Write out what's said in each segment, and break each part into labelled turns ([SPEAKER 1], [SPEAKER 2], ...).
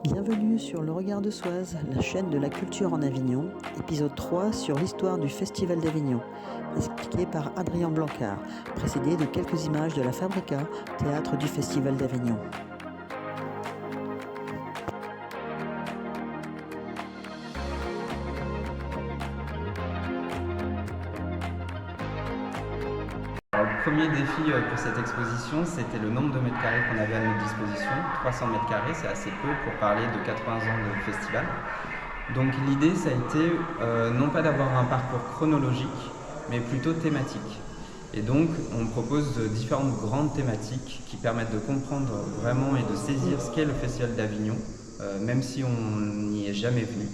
[SPEAKER 1] Bienvenue sur Le Regard de Soise, la chaîne de la culture en Avignon, épisode 3 sur l'histoire du Festival d'Avignon, expliqué par Adrien Blancard, précédé de quelques images de la Fabrica, théâtre du Festival d'Avignon.
[SPEAKER 2] Alors, le premier défi pour cette exposition, c'était le nombre de mètres carrés qu'on avait à notre disposition. 300 mètres carrés, c'est assez peu pour parler de 80 ans de festival. Donc l'idée, ça a été non pas d'avoir un parcours chronologique, mais plutôt thématique. Et donc, on propose différentes grandes thématiques qui permettent de comprendre vraiment et de saisir ce qu'est le Festival d'Avignon, même si on n'y est jamais venu.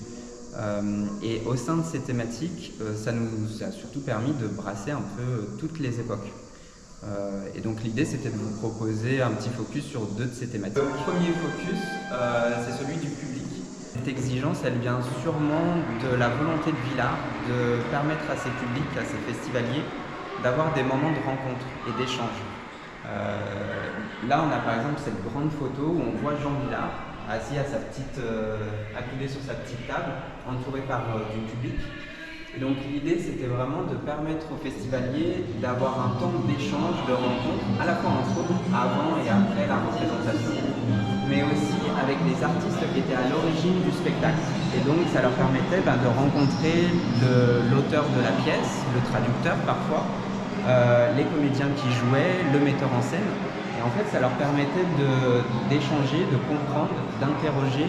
[SPEAKER 2] Et au sein de ces thématiques, ça nous a surtout permis de brasser un peu toutes les époques. Et donc l'idée, c'était de vous proposer un petit focus sur deux de ces thématiques. Le premier focus, c'est celui du public. Cette exigence, elle vient sûrement de la volonté de Villard de permettre à ses publics, à ses festivaliers, d'avoir des moments de rencontre et d'échange. Là, on a par exemple cette grande photo où on voit Jean Villard assis accoudé sur sa petite table, entouré par du public. Et donc l'idée, c'était vraiment de permettre aux festivaliers d'avoir un temps d'échange, de rencontre, à la fois entre eux, avant et après la représentation, mais aussi avec les artistes qui étaient à l'origine du spectacle. Et donc ça leur permettait de rencontrer l'auteur de la pièce, le traducteur parfois, les comédiens qui jouaient, le metteur en scène. Et en fait, ça leur permettait d'échanger, de comprendre, d'interroger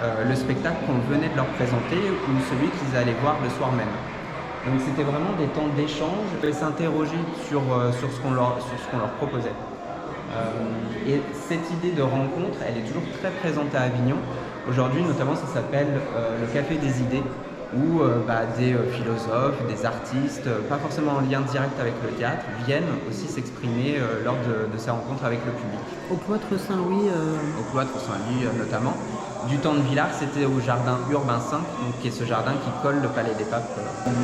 [SPEAKER 2] le spectacle qu'on venait de leur présenter ou celui qu'ils allaient voir le soir même. Donc c'était vraiment des temps d'échange et s'interroger sur ce qu'on leur proposait. Et cette idée de rencontre, elle est toujours très présente à Avignon. Aujourd'hui, notamment, ça s'appelle le Café des idées, où des philosophes, des artistes, pas forcément en lien direct avec le théâtre, viennent aussi s'exprimer lors de ces rencontres avec le public.
[SPEAKER 1] Au cloître Saint-Louis
[SPEAKER 2] Au cloître Saint-Louis notamment. Du temps de Villard, c'était au jardin Urbain V, donc, qui est ce jardin qui colle le Palais des Papes.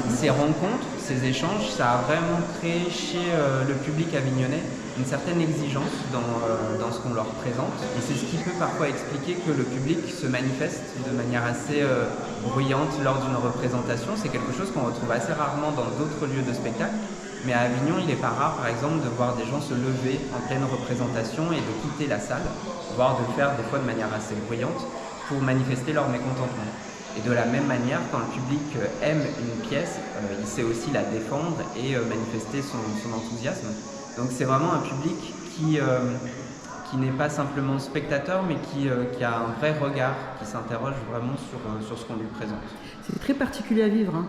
[SPEAKER 2] Ces rencontres, ces échanges, ça a vraiment créé chez le public avignonnais une certaine exigence dans ce qu'on leur présente. Et c'est ce qui peut parfois expliquer que le public se manifeste de manière assez bruyante lors d'une représentation. C'est quelque chose qu'on retrouve assez rarement dans d'autres lieux de spectacle. Mais à Avignon, il n'est pas rare, par exemple, de voir des gens se lever en pleine représentation et de quitter la salle, voire de le faire des fois de manière assez bruyante, pour manifester leur mécontentement. Et de la même manière, quand le public aime une pièce, il sait aussi la défendre et manifester son enthousiasme. Donc c'est vraiment un public qui n'est pas simplement spectateur, mais qui a un vrai regard, qui s'interroge vraiment sur ce qu'on lui présente.
[SPEAKER 1] C'est très particulier à vivre, hein.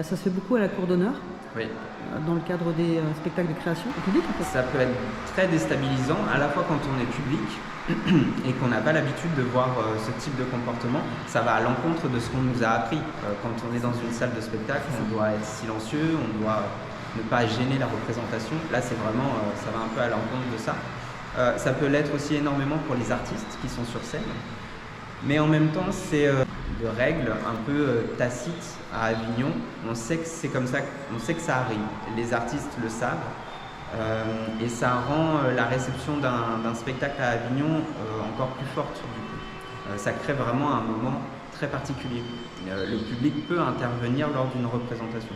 [SPEAKER 1] Ça se fait beaucoup à la cour d'honneur.
[SPEAKER 2] Oui.
[SPEAKER 1] Dans le cadre des spectacles de création au public en fait.
[SPEAKER 2] Ça peut être très déstabilisant, à la fois quand on est public et qu'on n'a pas l'habitude de voir ce type de comportement. Ça va à l'encontre de ce qu'on nous a appris. Quand on est dans une salle de spectacle, on doit être silencieux, on doit ne pas gêner la représentation. Là, c'est vraiment, ça va un peu à l'encontre de ça. Ça peut l'être aussi énormément pour les artistes qui sont sur scène. Mais en même temps, c'est de règles un peu tacites à Avignon. On sait que c'est comme ça, on sait que ça arrive. Les artistes le savent. Et ça rend la réception d'un spectacle à Avignon encore plus forte du coup. Ça crée vraiment un moment très particulier. Le public peut intervenir lors d'une représentation.